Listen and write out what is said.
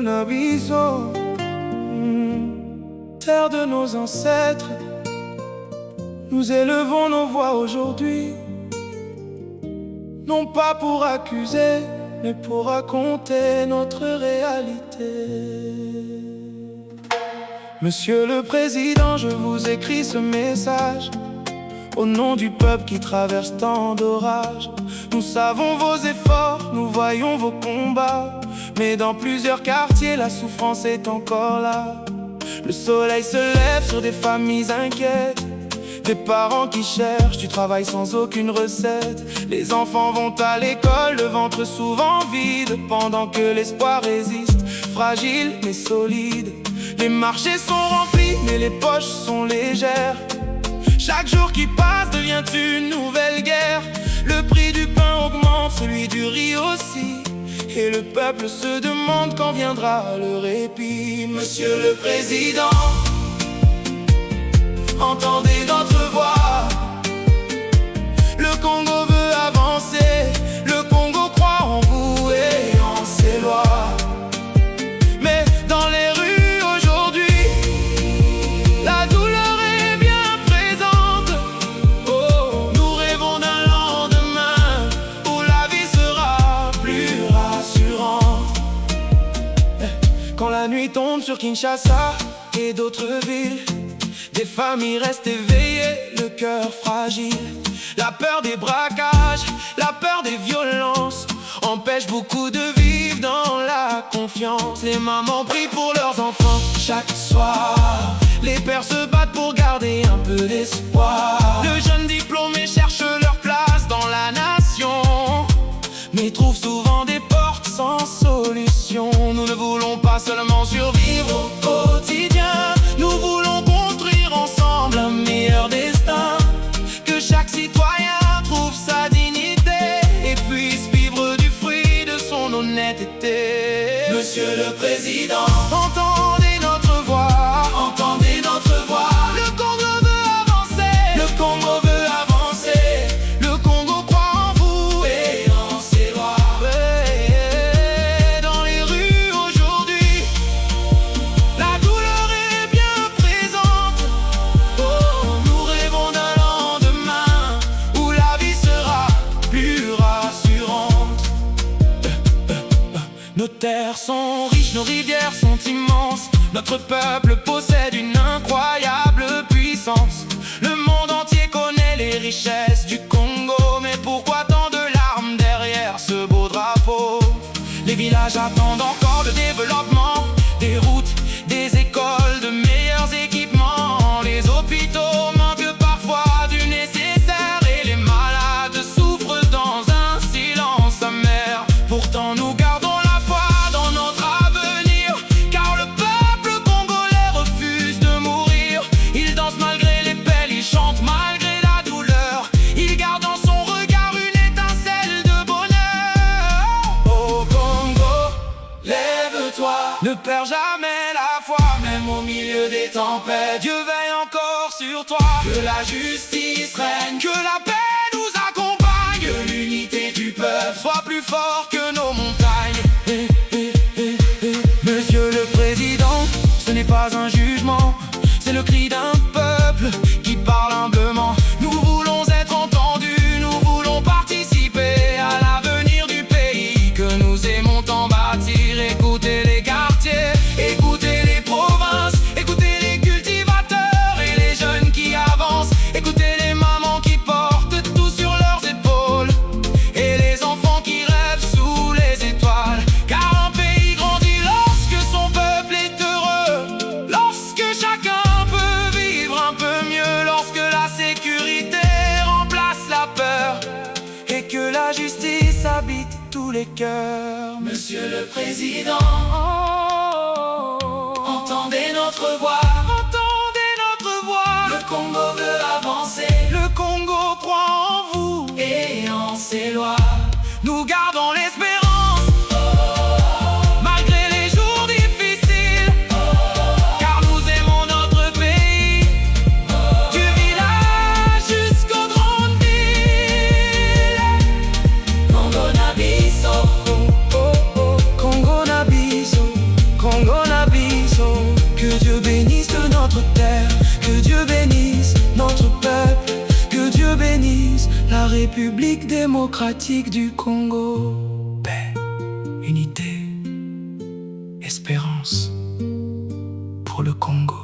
Congo-Nabiso, terre de nos ancêtres, nous élevons nos voix aujourd'hui, non pas pour accuser, mais pour raconter notre réalité. Monsieur le Président, je vous écris ce message au nom du peuple qui traverse tant d'orages. Nous savons vos efforts, nous voyons vos combats, mais dans plusieurs quartiers, la souffrance est encore là. Le soleil se lève sur des familles inquiètes, des parents qui cherchent du travail sans aucune recette. Les enfants vont à l'école, le ventre souvent vide, pendant que l'espoir résiste, fragile mais solide. Les marchés sont remplis, mais les poches sont légères. Chaque jour qui passe devient une nouvelle guerre. Le prix du pain augmente, celui du riz aussi, et le peuple se demande quand viendra le répit. Monsieur le Président, entendez notre voix. Le Congo veut avancer, le Congo croit en vous et en ses lois. Mais dans les rues aujourd'hui, la douleur est bien présente. Oh, nous rêvons d'un lendemain où la vie sera plus rassurante. Quand la nuit tombe sur Kinshasa et d'autres villes, des familles restent éveillées, le cœur fragile. La peur des braquages, la peur des violences empêche beaucoup de vivre dans la confiance. Les mamans prient pour leurs enfants chaque soir, les pères se battent pour garder un peu d'espoir. Le jeune diplômé cherche leur place dans la nation, mais trouve souvent des portes sans solution. Nous ne voulons pas seulement survivre au quotidien, nous voulons construire ensemble un meilleur destin. Que chaque citoyen trouve sa dignité et puisse vivre du fruit de son honnêteté. Monsieur le Président, entendez notre voix, entendez notre voix. Le Congo veut avancer, le Congo veut avancer. Le Congo croit en vous et en ses lois. Et dans les rues aujourd'hui, la douleur est bien présente. Oh, nous rêvons d'un lendemain où la vie sera plus rassurante. Nos terres sont riches, nos rivières sont immenses. Notre peuple possède une incroyable puissance. Le monde entier connaît les richesses du Congo, mais pourquoi tant de larmes derrière ce beau drapeau? Les villages attendent encore le développement, des routes, des écoles, de meilleurs équipements. Les hôpitaux manquent parfois du nécessaire et les malades souffrent dans un silence amer. Pourtant nous gardons la foi dans notre avenir, car le peuple congolais refuse de mourir. Il danse malgré les pelles, il chante malgré la douleur. Il garde dans son regard une étincelle de bonheur. Au Congo, lève-toi, ne perds jamais la foi, même au milieu des tempêtes. Dieu veille encore sur toi. Que la justice règne, que la paix nous accompagne, que l'unité du peuple soit plus fort que nos montagnes. Monsieur le Président, ce n'est pas un jugement, c'est le cri d'un peuple qui parle humblement. Nous voulons être entendus, nous voulons participer à l'avenir du pays que nous aimons tant bâtir. Écoutez les quartiers, écoutez les provinces, écoutez les cultivateurs et les jeunes qui avancent. Écoutez les mamans qui portent tout sur leurs épaules et les enfants qui rêvent sous les étoiles. Car un pays grandit lorsque son peuple est heureux, lorsque chacun peut vivre un peu mieux, lorsque la sécurité remplace la peur et que la justice habite tous les cœurs. Monsieur le Président, entendez notre voix, entendez notre voix. Le Congo veut avancer, le Congo croit en vous et en ses lois. Nous gardons l'espérance malgré les jours difficiles, car nous aimons notre pays, du village jusqu'aux grandes villes. Congo-Nabiso, Congo-Nabiso, Congo la Biso. Que Dieu bénisse notre terre, que Dieu bénisse notre peuple, que Dieu bénisse la République démocratique du Congo. Paix, unité, espérance pour le Congo.